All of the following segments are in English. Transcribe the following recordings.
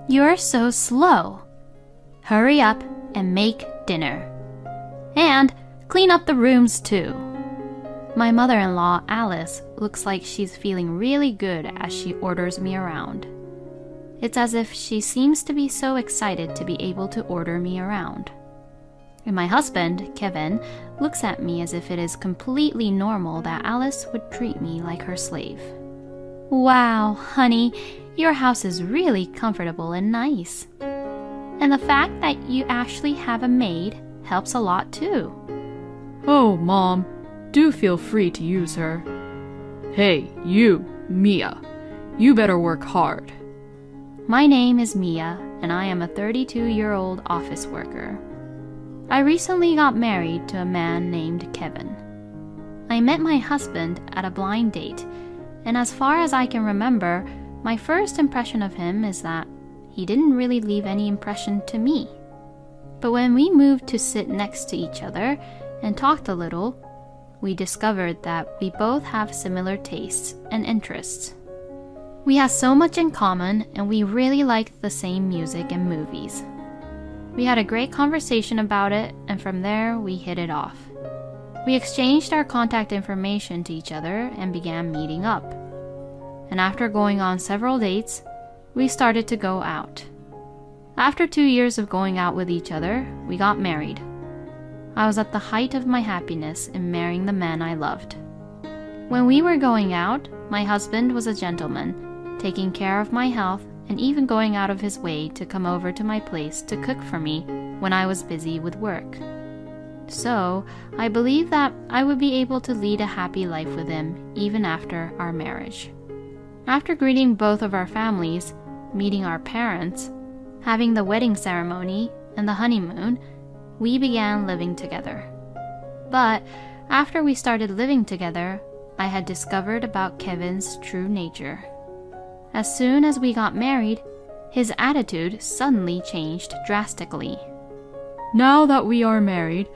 You're so slow. Hurry up and make dinner. And clean up the rooms too. My mother-in-law, Alice, looks like she's feeling really good as she orders me around. It's as if she seems to be so excited to be able to order me around. And my husband, Kevin, looks at me as if it is completely normal that Alice would treat me like her slave. Wow, honey, your house is really comfortable and nice. And the fact that you actually have a maid helps a lot too. Oh, Mom, do feel free to use her. Hey, you, Mia, you better work hard. My name is Mia, and I am a 32-year-old office worker. I recently got married to a man named Kevin. I met my husband at a blind date, and as far as I can remember, my first impression of him is that he didn't really leave any impression to me. But when we moved to sit next to each other and talked a little, we discovered that we both have similar tastes and interests. We have so much in common, and we really liked the same music and movies. We had a great conversation about it, and from there we hit it off. We exchanged our contact information to each other and began meeting up. And after going on several dates, we started to go out. After 2 years of going out with each other, we got married. I was at the height of my happiness in marrying the man I loved. When we were going out, my husband was a gentleman, taking care of my health and even going out of his way to come over to my place to cook for me when I was busy with work. So, I believe that I would be able to lead a happy life with him even after our marriage. After greeting both of our families, meeting our parents, having the wedding ceremony and the honeymoon, we began living together. But after we started living together, I had discovered about Kevin's true nature. As soon as we got married, his attitude suddenly changed drastically. Now that we are married,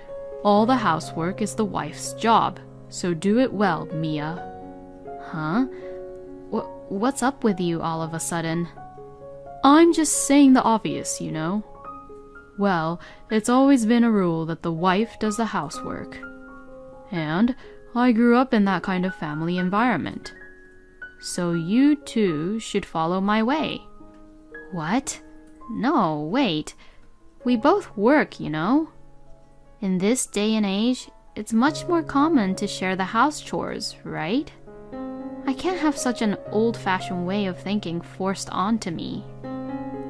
all the housework is the wife's job, so do it well, Mia. Huh? What's up with you all of a sudden? I'm just saying the obvious, you know. Well, it's always been a rule that the wife does the housework. And I grew up in that kind of family environment. So you too should follow my way. What? No, wait. We both work, you know. In this day and age, it's much more common to share the house chores, right? I can't have such an old-fashioned way of thinking forced onto me.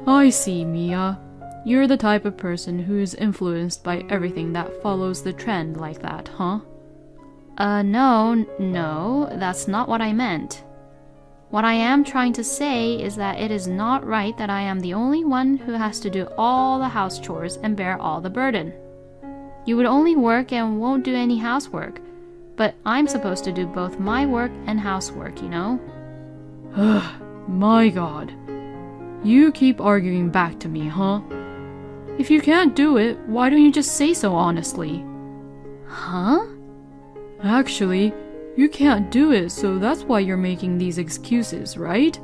I see, Mia. You're the type of person who is influenced by everything that follows the trend like that, huh? No, that's not what I meant. What I am trying to say is that it is not right that I am the only one who has to do all the house chores and bear all the burden. You would only work and won't do any housework, but I'm supposed to do both my work and housework, you know? Ugh, my God. You keep arguing back to me, huh? If you can't do it, why don't you just say so honestly? Huh? Actually, you can't do it, so that's why you're making these excuses, right?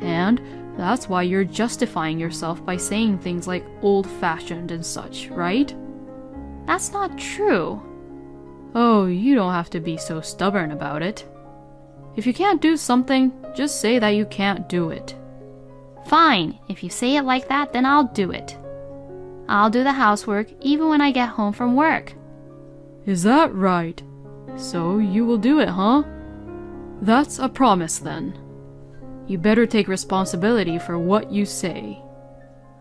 And that's why you're justifying yourself by saying things like old-fashioned and such, right? That's not true. Oh, you don't have to be so stubborn about it. If you can't do something, just say that you can't do it. Fine, if you say it like that, then I'll do it. I'll do the housework even when I get home from work. Is that right? So you will do it, huh? That's a promise then. You better take responsibility for what you say.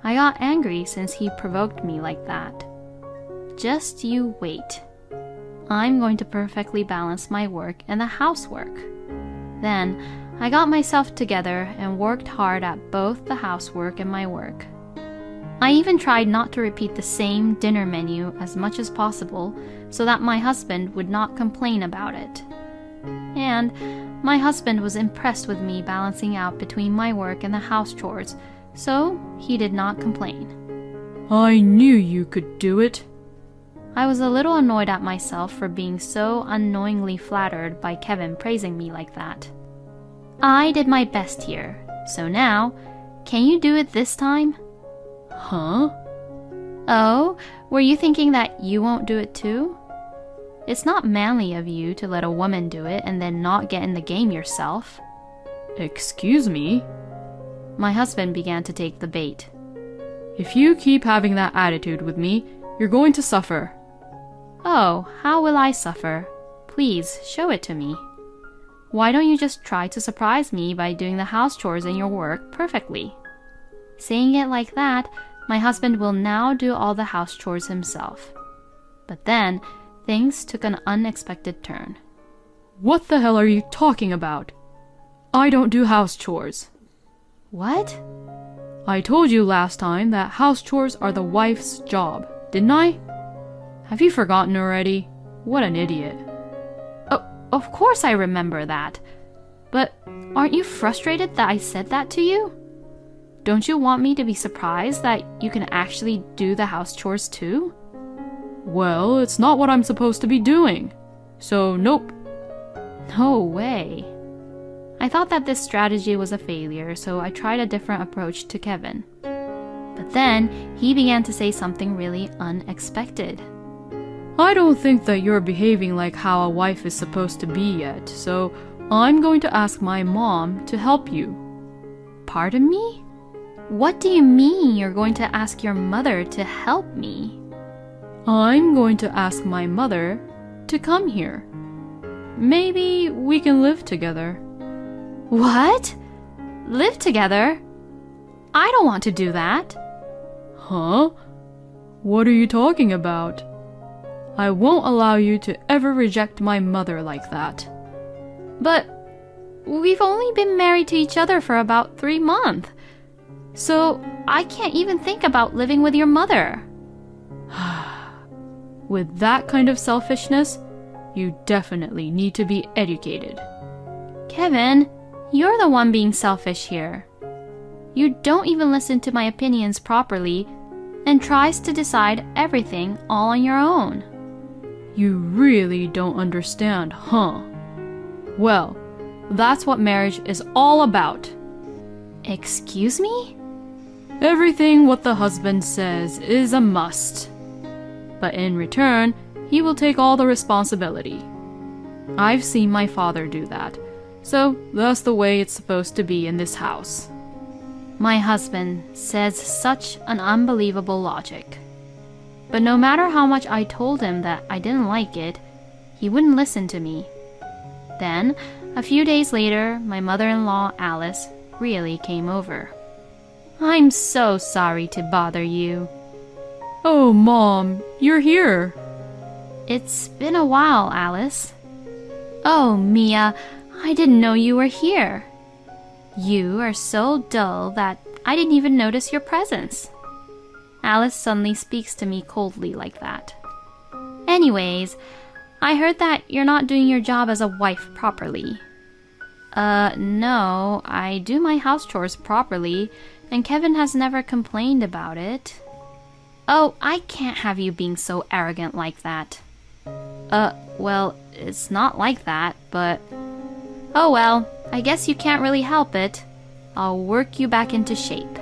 I got angry since he provoked me like that. Just you wait. I'm going to perfectly balance my work and the housework. Then, I got myself together and worked hard at both the housework and my work. I even tried not to repeat the same dinner menu as much as possible so that my husband would not complain about it. And my husband was impressed with me balancing out between my work and the house chores, so he did not complain. I knew you could do it. I was a little annoyed at myself for being so unknowingly flattered by Kevin praising me like that. I did my best here, so now, Can you do it this time? Huh? Oh, were you thinking that you won't do it too? It's not manly of you to let a woman do it and then not get in the game yourself. Excuse me? My husband began to take the bait. If you keep having that attitude with me, you're going to suffer. Oh, how will I suffer? Please, show it to me. Why don't you just try to surprise me by doing the house chores and your work perfectly? Saying it like that, my husband will now do all the house chores himself. But then, things took an unexpected turn. What the hell are you talking about? I don't do house chores. What? I told you last time that house chores are the wife's job, didn't I? Have you forgotten already? What an idiot. Oh, of course I remember that. But aren't you frustrated that I said that to you? Don't you want me to be surprised that you can actually do the house chores too? Well, it's not what I'm supposed to be doing. So, nope. No way. I thought that this strategy was a failure, so I tried a different approach to Kevin. But then, he began to say something really unexpected. I don't think that you're behaving like how a wife is supposed to be yet, so I'm going to ask my mom to help you. Pardon me? What do you mean you're going to ask your mother to help me? I'm going to ask my mother to come here. Maybe we can live together. What? Live together? I don't want to do that. Huh? What are you talking about? I won't allow you to ever reject my mother like that. But we've only been married to each other for about 3 months. So I can't even think about living with your mother. With that kind of selfishness, you definitely need to be educated. Kevin, you're the one being selfish here. You don't even listen to my opinions properly and tries to decide everything all on your own. You really don't understand, huh? Well, that's what marriage is all about. Excuse me? Everything what the husband says is a must. But in return, he will take all the responsibility. I've seen my father do that, so that's the way it's supposed to be in this house. My husband says such an unbelievable logic. But no matter how much I told him that I didn't like it, he wouldn't listen to me. Then, a few days later, my mother-in-law, Alice, really came over. I'm so sorry to bother you. Oh, Mom, you're here. It's been a while, Alice. Oh, Mia, I didn't know you were here. You are so dull that I didn't even notice your presence. Alice suddenly speaks to me coldly like that. Anyways, I heard that you're not doing your job as a wife properly. No, I do my house chores properly, and Kevin has never complained about it. Oh, I can't have you being so arrogant like that. Well, it's not like that, but... Oh well, I guess you can't really help it. I'll work you back into shape.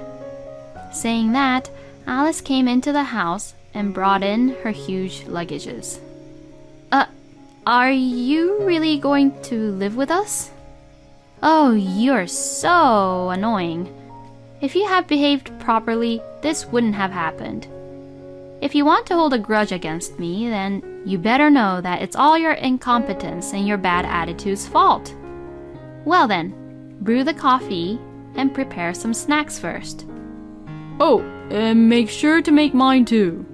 Saying that, Alice came into the house and brought in her huge luggages. Are you really going to live with us? Oh, you're so annoying. If you had behaved properly, this wouldn't have happened. If you want to hold a grudge against me, then you better know that it's all your incompetence and your bad attitude's fault. Well then, brew the coffee and prepare some snacks first. Oh, and make sure to make mine too.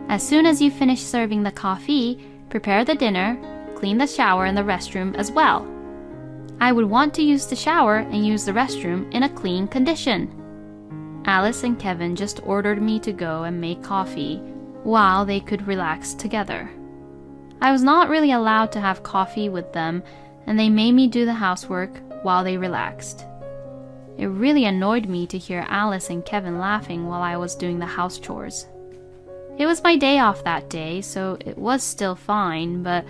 As soon as you finish serving the coffee, prepare the dinner, clean the shower and the restroom as well. I would want to use the shower and use the restroom in a clean condition. Alice and Kevin just ordered me to go and make coffee while they could relax together. I was not really allowed to have coffee with them, and they made me do the housework while they relaxed. It really annoyed me to hear Alice and Kevin laughing while I was doing the house chores. It was my day off that day, so it was still fine, but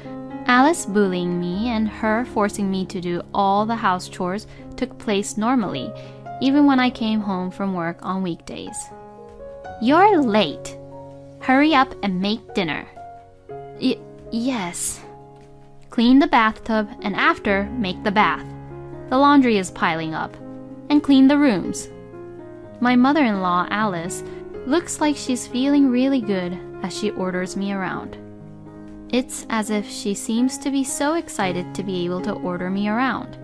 Alice bullying me and her forcing me to do all the house chores took place normally, even when I came home from work on weekdays. "You're late. Hurry up and make dinner." Yes. "Clean the bathtub and after, make the bath. The laundry is piling up. And clean the rooms." My mother-in-law, Alice, looks like she's feeling really good as she orders me around. It's as if she seems to be so excited to be able to order me around.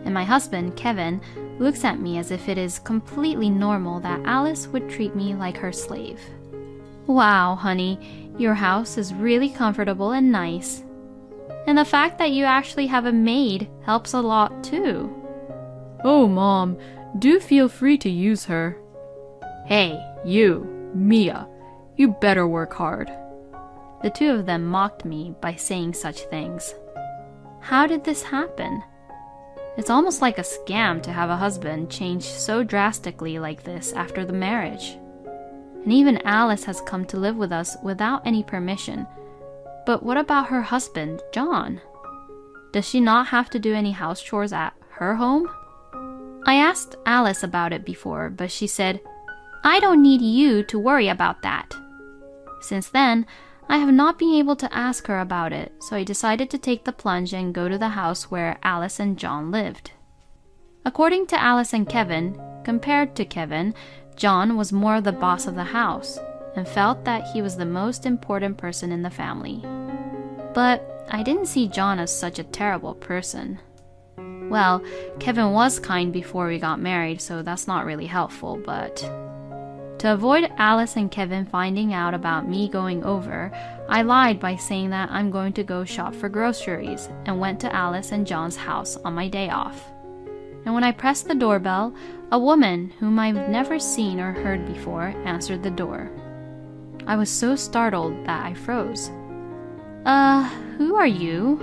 And my husband, Kevin, looks at me as if it is completely normal that Alice would treat me like her slave. "Wow, honey, your house is really comfortable and nice. And the fact that you actually have a maid helps a lot too." Oh, Mom, do feel free to use her. Hey, you, Mia, you better work hard. The two of them mocked me by saying such things. How did this happen? It's almost like a scam to have a husband change so drastically like this after the marriage. And even Alice has come to live with us without any permission. But what about her husband, John? Does she not have to do any house chores at her home? I asked Alice about it before, but she said, "I don't need you to worry about that." Since then, I have not been able to ask her about it, so I decided to take the plunge and go to the house where Alice and John lived. According to Alice and Kevin, compared to Kevin, John was more the boss of the house and felt that he was the most important person in the family. But I didn't see John as such a terrible person. Well, Kevin was kind before we got married, so that's not really helpful, but... To avoid Alice and Kevin finding out about me going over, I lied by saying that I'm going to go shop for groceries and went to Alice and John's house on my day off. And when I pressed the doorbell, a woman whom I've never seen or heard before answered the door. I was so startled that I froze. Who are you?"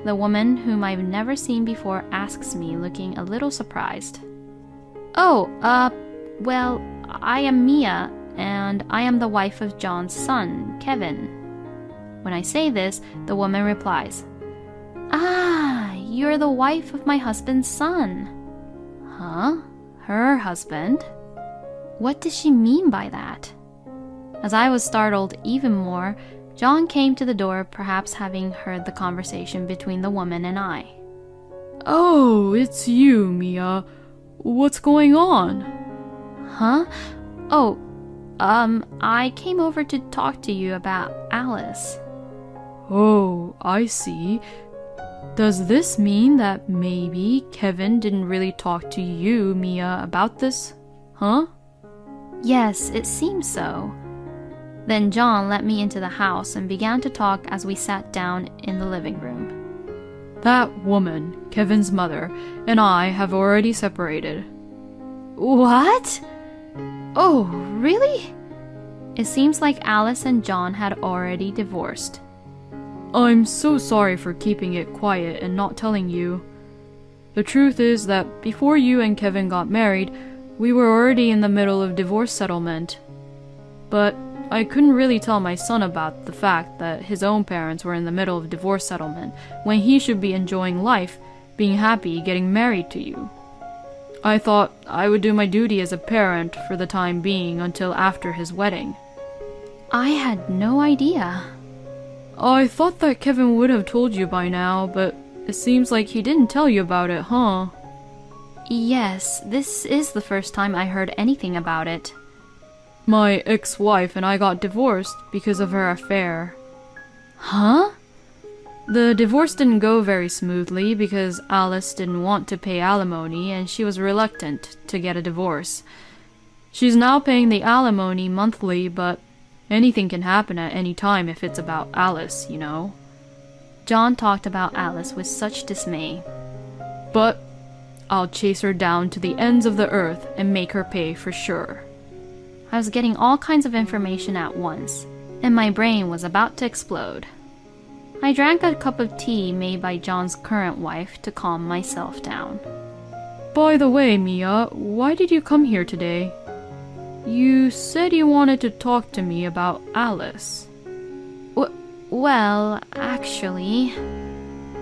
The woman whom I've never seen before asks me, looking a little surprised. "Oh, well, I am Mia, and I am the wife of John's son, Kevin." When I say this, the woman replies, "Ah, you're the wife of my husband's son." Huh? Her husband? What does she mean by that? As I was startled even more, John came to the door, perhaps having heard the conversation between the woman and I. "Oh, it's you, Mia. What's going on?" "Huh? Oh, I came over to talk to you about Alice." "Oh, I see. Does this mean that maybe Kevin didn't really talk to you, Mia, about this? Huh?" "Yes, it seems so." Then John let me into the house and began to talk as we sat down in the living room. "That woman, Kevin's mother, and I have already separated." "What? Oh, really?" It seems like Alice and John had already divorced. "I'm so sorry for keeping it quiet and not telling you. The truth is that before you and Kevin got married, we were already in the middle of divorce settlement. But I couldn't really tell my son about the fact that his own parents were in the middle of divorce settlement when he should be enjoying life, being happy, getting married to you. I thought I would do my duty as a parent for the time being until after his wedding." I had no idea. "I thought that Kevin would have told you by now, but it seems like he didn't tell you about it, huh?" "Yes, this is the first time I heard anything about it." "My ex-wife and I got divorced because of her affair." "Huh?" The divorce didn't go very smoothly because Alice didn't want to pay alimony and she was reluctant to get a divorce. She's now paying the alimony monthly, but anything can happen at any time if it's about Alice, you know. John talked about Alice with such dismay. "But I'll chase her down to the ends of the earth and make her pay for sure." I was getting all kinds of information at once, and my brain was about to explode. I drank a cup of tea made by John's current wife to calm myself down. "By the way, Mia, why did you come here today? You said you wanted to talk to me about Alice." Well, actually,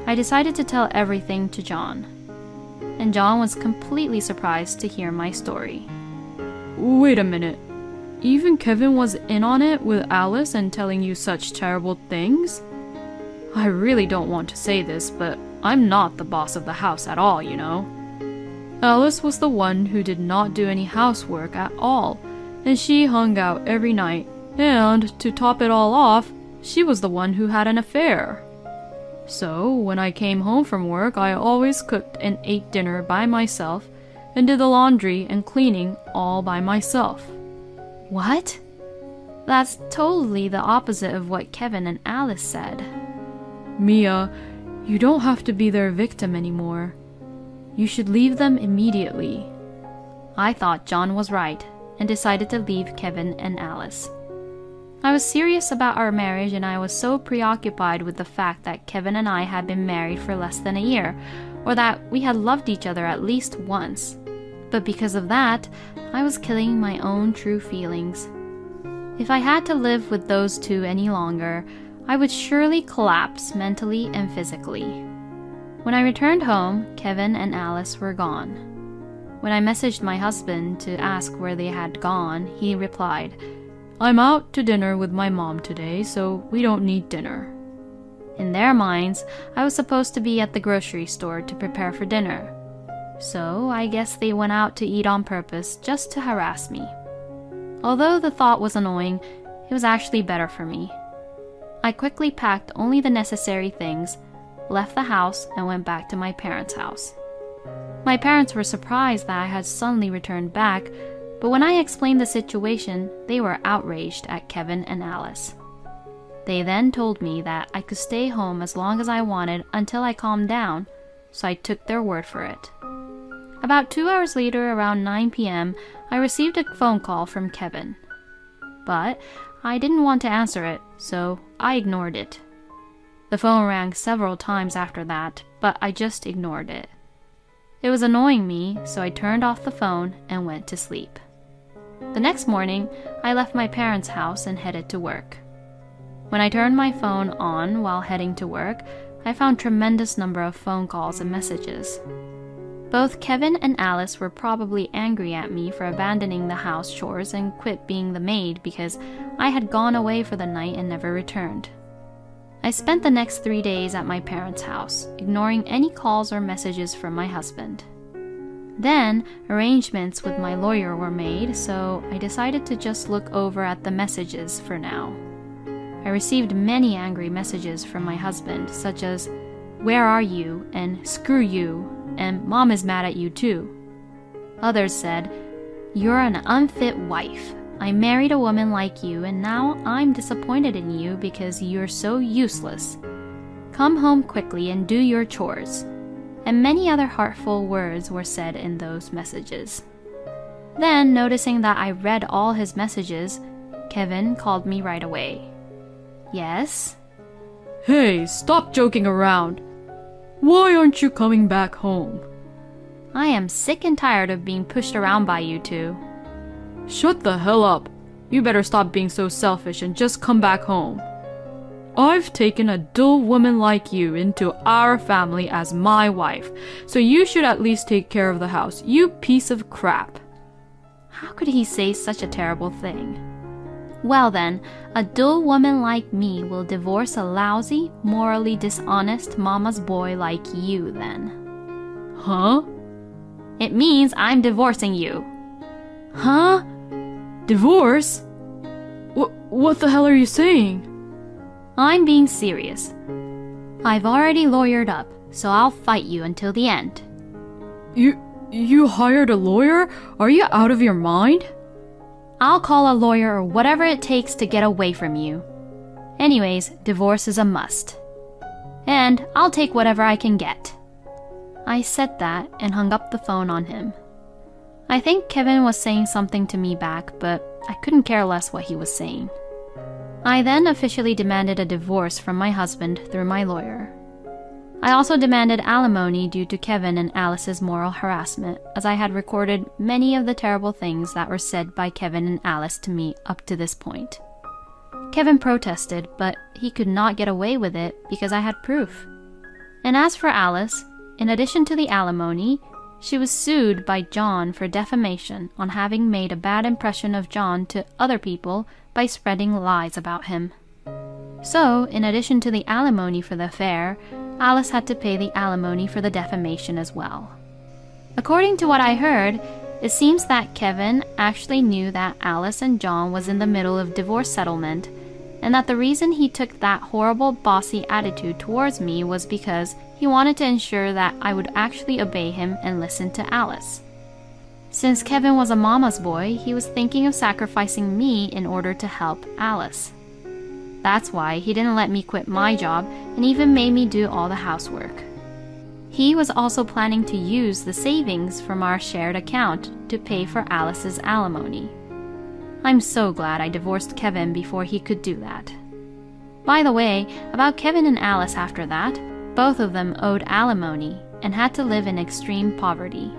I decided to tell everything to John. and John was completely surprised to hear my story. Wait a minute. Even Kevin was in on it with Alice and telling you such terrible things? I really don't want to say this, but I'm not the boss of the house at all, you know. Alice was the one who did not do any housework at all, and she hung out every night, and to top it all off, she was the one who had an affair. So, when I came home from work, I always cooked and ate dinner by myself, and did the laundry and cleaning all by myself. What? That's totally the opposite of what Kevin and Alice said. Mia, you don't have to be their victim anymore. You should leave them immediately. I thought John was right, and decided to leave Kevin and Alice. I was serious about our marriage, and I was so preoccupied with the fact that Kevin and I had been married for less than a year, or that we had loved each other at least once. But because of that, I was killing my own true feelings. If I had to live with those two any longer, I would surely collapse mentally and physically. When I returned home, Kevin and Alice were gone. When I messaged my husband to ask where they had gone, he replied, "I'm out to dinner with my mom today, so we don't need dinner." In their minds, I was supposed to be at the grocery store to prepare for dinner. So I guess they went out to eat on purpose just to harass me. Although the thought was annoying, it was actually better for me. I quickly packed only the necessary things, left the house, and went back to my parents' house. My parents were surprised that I had suddenly returned back, but when I explained the situation, they were outraged at Kevin and Alice. They then told me that I could stay home as long as I wanted until I calmed down, so I took their word for it. About 2 hours later, around 9 p.m., I received a phone call from Kevin. But I didn't want to answer it, so I ignored it. The phone rang several times after that, but I just ignored it. It was annoying me, so I turned off the phone and went to sleep. The next morning, I left my parents' house and headed to work. When I turned my phone on while heading to work, I found a tremendous number of phone calls and messages. Both Kevin and Alice were probably angry at me for abandoning the house chores and quit being the maid because I had gone away for the night and never returned. I spent the next 3 days at my parents' house, ignoring any calls or messages from my husband. Then, arrangements with my lawyer were made, so I decided to just look over at the messages for now. I received many angry messages from my husband, such as, "Where are you?" and "Screw you," and "Mom is mad at you too." Others said, "You're an unfit wife. I married a woman like you, and now I'm disappointed in you because you're so useless. Come home quickly and do your chores." And many other heartful words were said in those messages. Then, noticing that I read all his messages, Kevin called me right away. "Yes?" Hey, stop joking around. Why aren't you coming back home? "I am sick and tired of being pushed around by you two." Shut the hell up. You better stop being so selfish and just come back home. I've taken a dull woman like you into our family as my wife, so you should at least take care of the house, you piece of crap. How could he say such a terrible thing? Well then, a dull woman like me will divorce a lousy, morally dishonest mama's boy like you then. Huh? It means I'm divorcing you. Huh? Divorce? What the hell are you saying? I'm being serious. I've already lawyered up, so I'll fight you until the end. You hired a lawyer? Are you out of your mind? I'll call a lawyer or whatever it takes to get away from you. Anyways, divorce is a must. And I'll take whatever I can get. I said that and hung up the phone on him. I think Kevin was saying something to me back, but I couldn't care less what he was saying. I then officially demanded a divorce from my husband through my lawyer. I also demanded alimony due to Kevin and Alice's moral harassment, as I had recorded many of the terrible things that were said by Kevin and Alice to me up to this point. Kevin protested, but he could not get away with it because I had proof. And as for Alice, in addition to the alimony, she was sued by John for defamation on having made a bad impression of John to other people by spreading lies about him. So, in addition to the alimony for the affair, Alice had to pay the alimony for the defamation as well. According to what I heard, it seems that Kevin actually knew that Alice and John was in the middle of divorce settlement, and that the reason he took that horrible bossy attitude towards me was because he wanted to ensure that I would actually obey him and listen to Alice. Since Kevin was a mama's boy, he was thinking of sacrificing me in order to help Alice. That's why he didn't let me quit my job and even made me do all the housework. He was also planning to use the savings from our shared account to pay for Alice's alimony. I'm so glad I divorced Kevin before he could do that. By the way, about Kevin and Alice after that, both of them owed alimony and had to live in extreme poverty.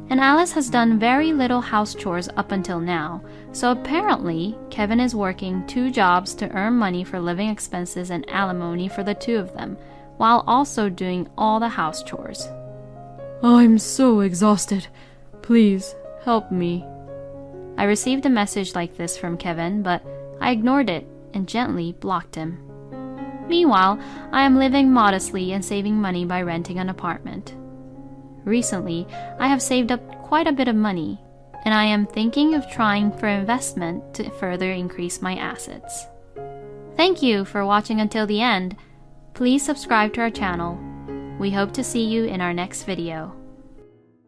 And Alice has done very little house chores up until now, so apparently Kevin is working 2 jobs to earn money for living expenses and alimony for the 2 of them, while also doing all the house chores. I'm so exhausted. Please, help me. I received a message like this from Kevin, but I ignored it and gently blocked him. Meanwhile, I am living modestly and saving money by renting an apartment. Recently, I have saved up quite a bit of money, and I am thinking of trying for investment to further increase my assets. Thank you for watching until the end. Please subscribe to our channel. We hope to see you in our next video.